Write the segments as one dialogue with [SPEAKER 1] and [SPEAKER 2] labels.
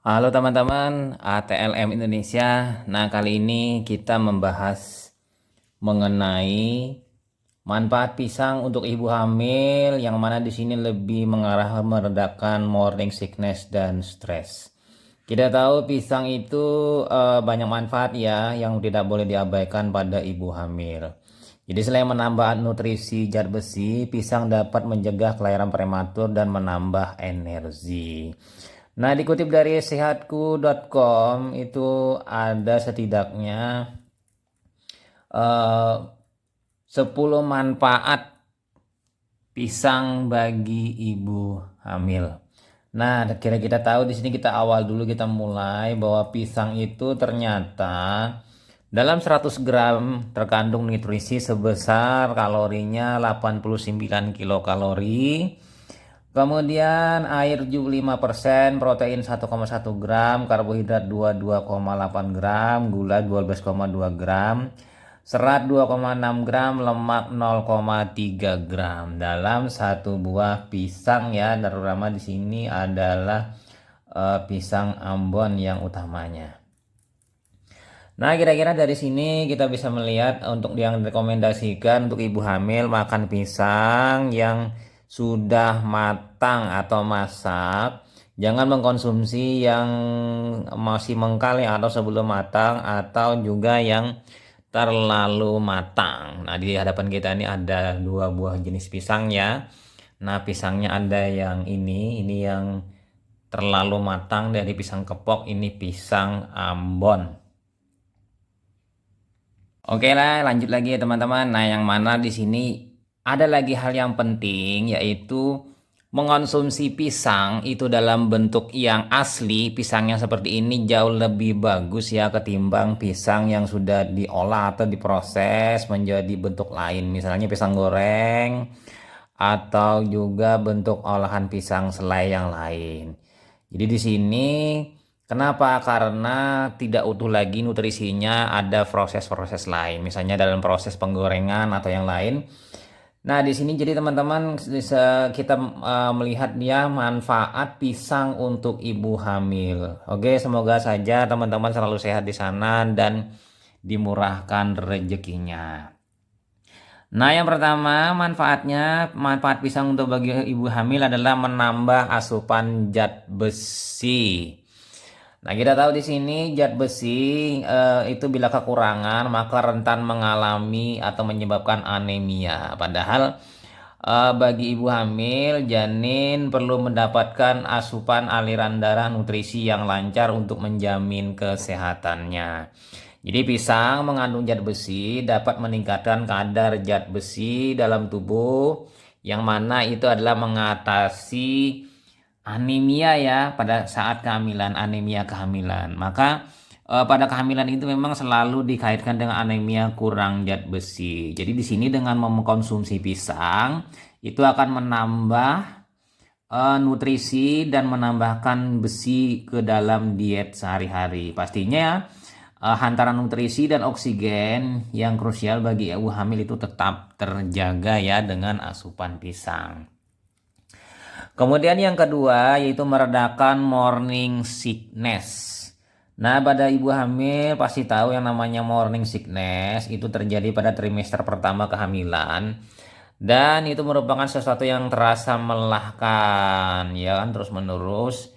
[SPEAKER 1] Halo teman-teman, ATLM Indonesia. Nah, kali ini kita membahas mengenai manfaat pisang untuk ibu hamil yang mana di sini lebih mengarah meredakan morning sickness dan stres. Kita tahu pisang itu banyak manfaat ya yang tidak boleh diabaikan pada ibu hamil. Jadi selain menambah nutrisi zat besi, pisang dapat mencegah kelahiran prematur dan menambah energi. Nah, dikutip dari sehatku.com itu ada setidaknya eh, 10 manfaat pisang bagi ibu hamil. Nah, kira kita tahu di sini kita awal dulu kita mulai bahwa pisang itu ternyata dalam 100 gram terkandung nutrisi sebesar kalorinya 89 kilokalori. Kemudian air 75%, protein 1,1 gram, karbohidrat 22,8 gram, gula 12,2 gram, serat 2,6 gram, lemak 0,3 gram dalam satu buah pisang ya. Terutama di sini adalah pisang Ambon yang utamanya. Nah, kira-kira dari sini kita bisa melihat untuk yang direkomendasikan untuk ibu hamil makan pisang yang sudah matang atau masak. Jangan mengkonsumsi yang masih mengkal ya, atau sebelum matang atau juga yang terlalu matang. Nah, di hadapan kita ini ada dua buah jenis pisang ya. Nah, pisangnya ada yang ini yang terlalu matang dari pisang kepok, ini pisang Ambon. Oke lah, lanjut lagi ya teman-teman. Nah, yang mana di sini ada lagi hal yang penting yaitu mengonsumsi pisang itu dalam bentuk yang asli. Pisang yang seperti ini jauh lebih bagus ya ketimbang pisang yang sudah diolah atau diproses menjadi bentuk lain. Misalnya pisang goreng atau juga bentuk olahan pisang selai yang lain. Jadi di sini kenapa? Karena tidak utuh lagi nutrisinya, ada proses-proses lain, misalnya dalam proses penggorengan atau yang lain. Nah, di sini jadi teman-teman bisa kita melihat dia manfaat pisang untuk ibu hamil. Oke, semoga saja teman-teman selalu sehat di sana dan dimurahkan rezekinya. Nah, yang pertama manfaat pisang untuk bagi ibu hamil adalah menambah asupan zat besi. Nah, kita tahu di sini zat besi itu bila kekurangan maka rentan mengalami atau menyebabkan anemia. Padahal bagi ibu hamil, janin perlu mendapatkan asupan aliran darah nutrisi yang lancar untuk menjamin kesehatannya. Jadi pisang mengandung zat besi dapat meningkatkan kadar zat besi dalam tubuh yang mana itu adalah mengatasi anemia ya pada saat kehamilan, anemia kehamilan. Maka pada kehamilan itu memang selalu dikaitkan dengan anemia kurang zat besi. Jadi di sini dengan mengkonsumsi pisang itu akan menambah nutrisi dan menambahkan besi ke dalam diet sehari-hari. Pastinya hantaran nutrisi dan oksigen yang krusial bagi ibu hamil itu tetap terjaga ya dengan asupan pisang. Kemudian yang kedua yaitu meredakan morning sickness. Nah, pada ibu hamil pasti tahu yang namanya morning sickness itu terjadi pada trimester pertama kehamilan. Dan itu merupakan sesuatu yang terasa melelahkan, ya kan, terus menerus.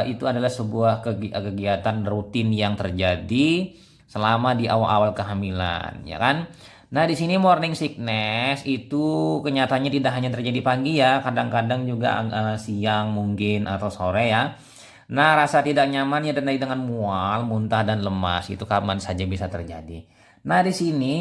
[SPEAKER 1] Itu adalah sebuah kegiatan rutin yang terjadi selama di awal-awal kehamilan, ya kan. Nah, di sini morning sickness itu kenyataannya tidak hanya terjadi pagi ya, kadang-kadang juga siang mungkin atau sore ya. Nah, rasa tidak nyaman ya ditandai dengan mual, muntah dan lemas itu kapan saja bisa terjadi. Nah, di sini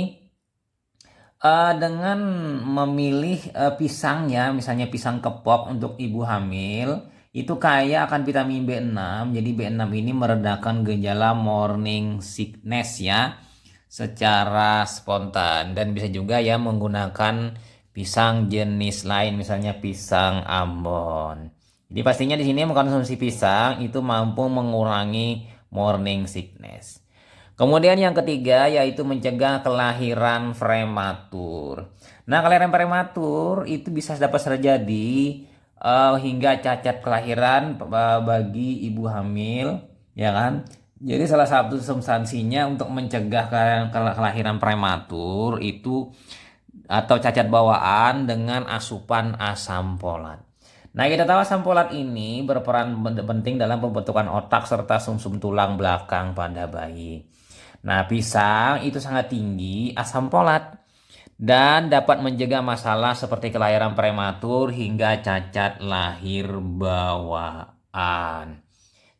[SPEAKER 1] dengan memilih pisang ya, misalnya pisang kepok untuk ibu hamil, itu kaya akan vitamin B6. Jadi B6 ini meredakan gejala morning sickness ya secara spontan, dan bisa juga ya menggunakan pisang jenis lain misalnya pisang Ambon. Jadi pastinya di sini mengkonsumsi pisang itu mampu mengurangi morning sickness. Kemudian yang ketiga yaitu mencegah kelahiran prematur. Nah, kelahiran prematur itu bisa dapat terjadi hingga cacat kelahiran bagi ibu hamil, ya kan? Jadi salah satu substansinya untuk mencegah kelahiran prematur itu atau cacat bawaan dengan asupan asam folat. Nah, kita tahu asam folat ini berperan penting dalam pembentukan otak serta sumsum tulang belakang pada bayi. Nah, pisang itu sangat tinggi asam folat dan dapat mencegah masalah seperti kelahiran prematur hingga cacat lahir bawaan.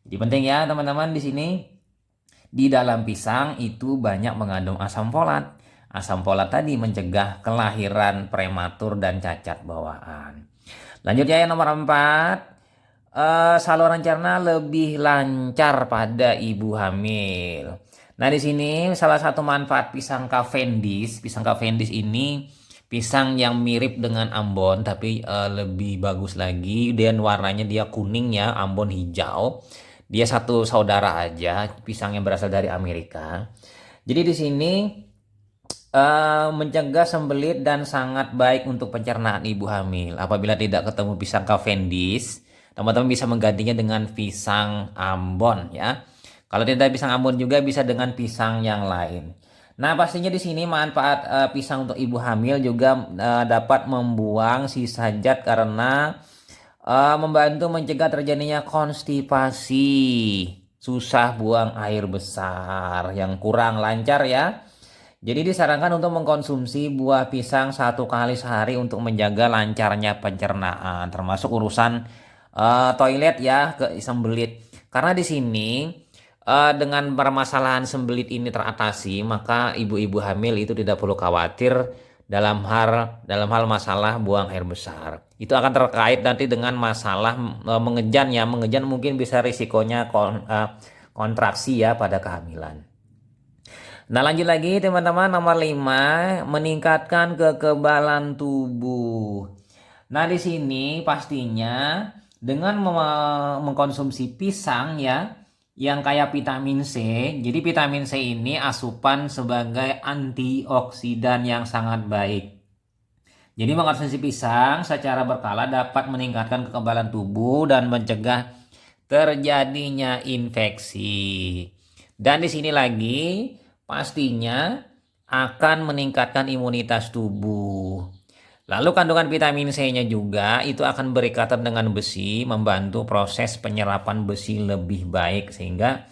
[SPEAKER 1] Jadi penting ya teman-teman di sini. Di dalam pisang itu banyak mengandung asam folat. Asam folat tadi mencegah kelahiran prematur dan cacat bawaan. Lanjut ya yang nomor 4. Saluran cerna lebih lancar pada ibu hamil. Nah, di sini salah satu manfaat pisang Cavendish. Pisang Cavendish ini pisang yang mirip dengan Ambon tapi lebih bagus lagi, dan warnanya dia kuning ya, Ambon hijau. Dia satu saudara aja, pisang yang berasal dari Amerika. Jadi di sini mencegah sembelit dan sangat baik untuk pencernaan ibu hamil. Apabila tidak ketemu pisang Cavendish, teman-teman bisa menggantinya dengan pisang Ambon ya. Kalau tidak pisang Ambon juga bisa dengan pisang yang lain. Nah, pastinya di sini manfaat pisang untuk ibu hamil juga dapat membuang sisa zat karena membantu mencegah terjadinya konstipasi, susah buang air besar yang kurang lancar ya. Jadi disarankan untuk mengkonsumsi buah pisang 1 kali sehari untuk menjaga lancarnya pencernaan, termasuk urusan toilet ya, ke sembelit. Karena di sini dengan permasalahan sembelit ini teratasi, maka ibu-ibu hamil itu tidak perlu khawatir dalam hal masalah buang air besar. Itu akan terkait nanti dengan masalah mengejan ya. Mengejan mungkin bisa risikonya kontraksi ya pada kehamilan. Nah, lanjut lagi teman-teman, nomor 5, meningkatkan kekebalan tubuh. Nah, di sini pastinya dengan mengkonsumsi pisang ya yang kaya vitamin C. Jadi vitamin C ini asupan sebagai antioksidan yang sangat baik. Jadi mengkonsumsi pisang secara berkala dapat meningkatkan kekebalan tubuh dan mencegah terjadinya infeksi. Dan di sini lagi pastinya akan meningkatkan imunitas tubuh. Lalu kandungan vitamin C-nya juga itu akan berikatan dengan besi, membantu proses penyerapan besi lebih baik sehingga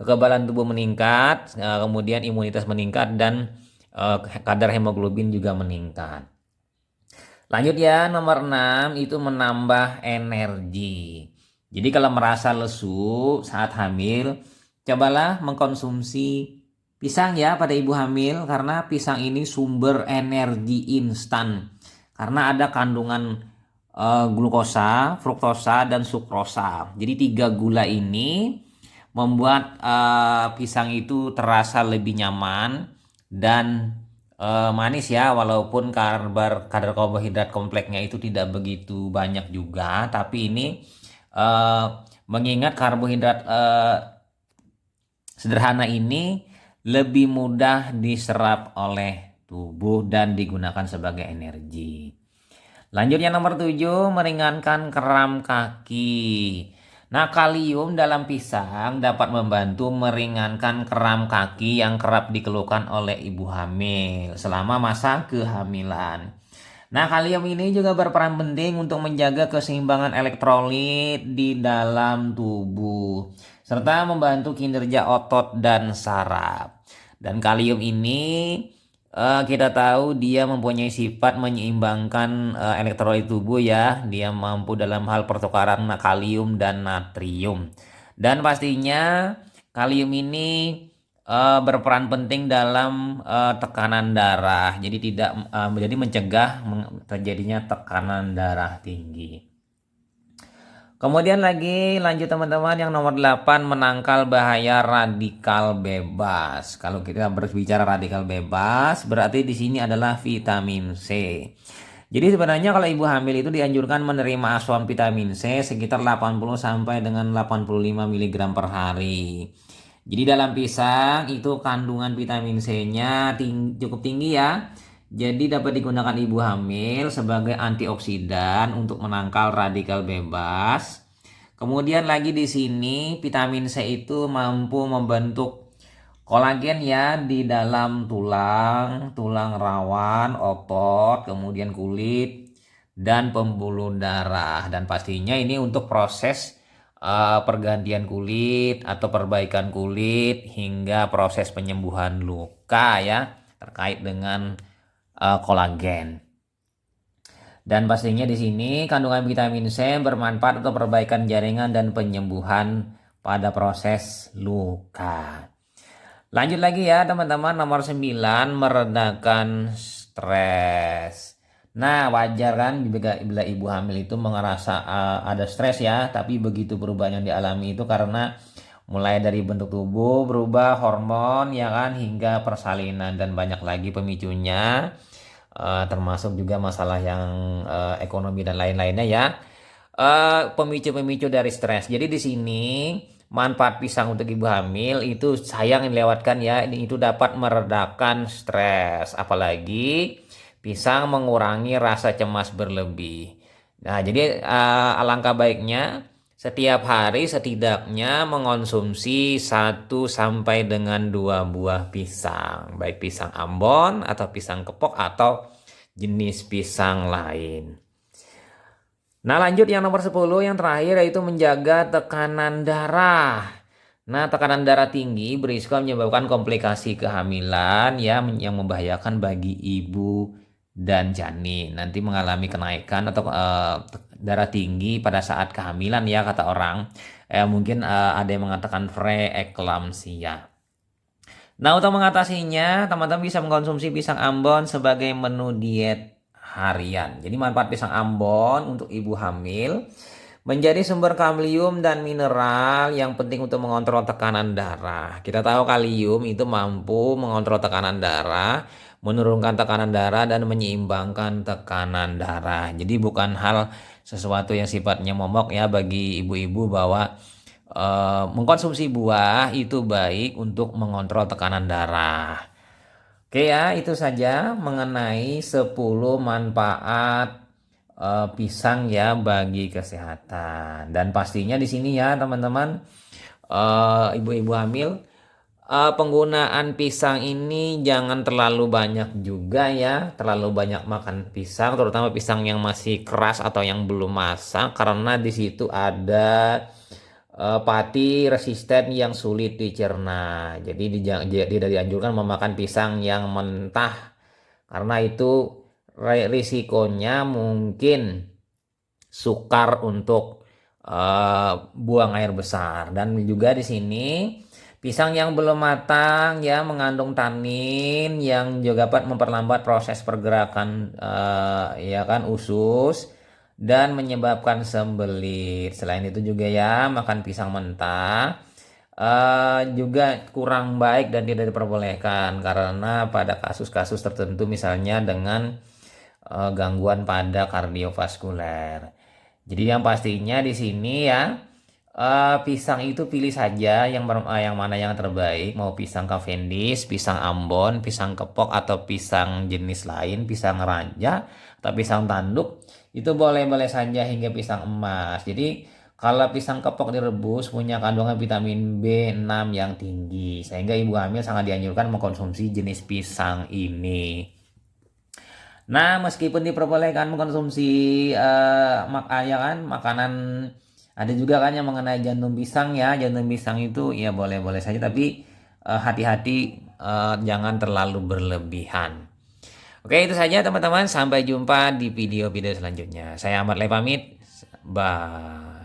[SPEAKER 1] kekebalan tubuh meningkat, kemudian imunitas meningkat dan kadar hemoglobin juga meningkat. Lanjut ya, nomor 6 itu menambah energi. Jadi kalau merasa lesu saat hamil, cobalah mengkonsumsi pisang ya pada ibu hamil, karena pisang ini sumber energi instan. Karena ada kandungan glukosa, fruktosa, dan sukrosa. Jadi 3 gula ini membuat pisang itu terasa lebih nyaman dan manis ya, walaupun kadar karbohidrat kompleksnya itu tidak begitu banyak juga, tapi ini mengingat karbohidrat sederhana ini lebih mudah diserap oleh tubuh dan digunakan sebagai energi. Lanjutnya nomor 7, meringankan kram kaki. Nah, kalium dalam pisang dapat membantu meringankan kram kaki yang kerap dikeluhkan oleh ibu hamil selama masa kehamilan. Nah, kalium ini juga berperan penting untuk menjaga keseimbangan elektrolit di dalam tubuh, serta membantu kinerja otot dan saraf. Dan kalium ini kita tahu dia mempunyai sifat menyeimbangkan elektrolit tubuh ya. Dia mampu dalam hal pertukaran kalium dan natrium. Dan pastinya kalium ini berperan penting dalam tekanan darah. Jadi jadi mencegah terjadinya tekanan darah tinggi. Kemudian lagi lanjut teman-teman, yang nomor 8, menangkal bahaya radikal bebas. Kalau kita berbicara radikal bebas, berarti di sini adalah vitamin C. Jadi sebenarnya kalau ibu hamil itu dianjurkan menerima asupan vitamin C sekitar 80 sampai dengan 85 mg per hari. Jadi dalam pisang itu kandungan vitamin C-nya cukup tinggi ya. Jadi dapat digunakan ibu hamil sebagai antioksidan untuk menangkal radikal bebas. Kemudian lagi di sini vitamin C itu mampu membentuk kolagen ya di dalam tulang, tulang rawan, otot, kemudian kulit dan pembuluh darah. Dan pastinya ini untuk proses pergantian kulit atau perbaikan kulit hingga proses penyembuhan luka ya terkait dengan kolagen. Dan pastinya di sini kandungan vitamin C bermanfaat untuk perbaikan jaringan dan penyembuhan pada proses luka. Lanjut lagi ya teman-teman, nomor 9, meredakan stres. Nah, wajar kan bila ibu hamil itu merasa ada stres ya, tapi begitu perubahan yang dialami itu karena mulai dari bentuk tubuh berubah, hormon ya kan, hingga persalinan dan banyak lagi pemicunya, termasuk juga masalah yang ekonomi dan lain-lainnya ya. Pemicu-pemicu dari stres. Jadi di sini manfaat pisang untuk ibu hamil itu sayang dilewatkan ya. Ini itu dapat meredakan stres. Apalagi pisang mengurangi rasa cemas berlebih. Nah, jadi alangkah baiknya setiap hari setidaknya mengonsumsi 1 sampai dengan 2 buah pisang, baik pisang Ambon atau pisang kepok atau jenis pisang lain. Nah, lanjut yang nomor 10 yang terakhir yaitu menjaga tekanan darah. Nah, tekanan darah tinggi berisiko menyebabkan komplikasi kehamilan ya yang membahayakan bagi ibu dan janin. Nanti mengalami kenaikan atau darah tinggi pada saat kehamilan ya kata orang. Mungkin ada yang mengatakan preeklamsia. Nah, untuk mengatasinya, teman-teman bisa mengkonsumsi pisang Ambon sebagai menu diet harian. Jadi manfaat pisang Ambon untuk ibu hamil menjadi sumber kalium dan mineral yang penting untuk mengontrol tekanan darah. Kita tahu kalium itu mampu mengontrol tekanan darah, menurunkan tekanan darah dan menyeimbangkan tekanan darah. Jadi bukan hal sesuatu yang sifatnya momok ya bagi ibu-ibu bahwa mengkonsumsi buah itu baik untuk mengontrol tekanan darah. Oke ya, itu saja mengenai 10 manfaat pisang ya bagi kesehatan. Dan pastinya di sini ya teman-teman, ibu-ibu hamil, penggunaan pisang ini jangan terlalu banyak juga ya, terlalu banyak makan pisang, terutama pisang yang masih keras atau yang belum masak, karena di situ ada pati resisten yang sulit dicerna. Jadi tidak dianjurkan memakan pisang yang mentah karena itu risikonya mungkin sukar untuk buang air besar. Dan juga di sini pisang yang belum matang ya mengandung tanin yang juga dapat memperlambat proses pergerakan ya kan usus dan menyebabkan sembelit. Selain itu juga ya makan pisang mentah juga kurang baik dan tidak diperbolehkan karena pada kasus-kasus tertentu misalnya dengan gangguan pada kardiovaskuler. Jadi yang pastinya di sini ya pisang itu pilih saja yang mana yang terbaik, mau pisang Cavendish, pisang Ambon, pisang kepok atau pisang jenis lain, pisang raja atau pisang tanduk itu boleh-boleh saja hingga pisang emas. Jadi kalau pisang kepok direbus punya kandungan vitamin B6 yang tinggi sehingga ibu hamil sangat dianjurkan mengkonsumsi jenis pisang ini. Nah, meskipun diperbolehkan mengkonsumsi ya kan makanan, ada juga kan yang mengenai jantung pisang ya. Jantung pisang itu ya boleh-boleh saja tapi hati-hati jangan terlalu berlebihan. Oke, itu saja teman-teman. Sampai jumpa di video-video selanjutnya. Saya Ahmad Lay pamit. Bye.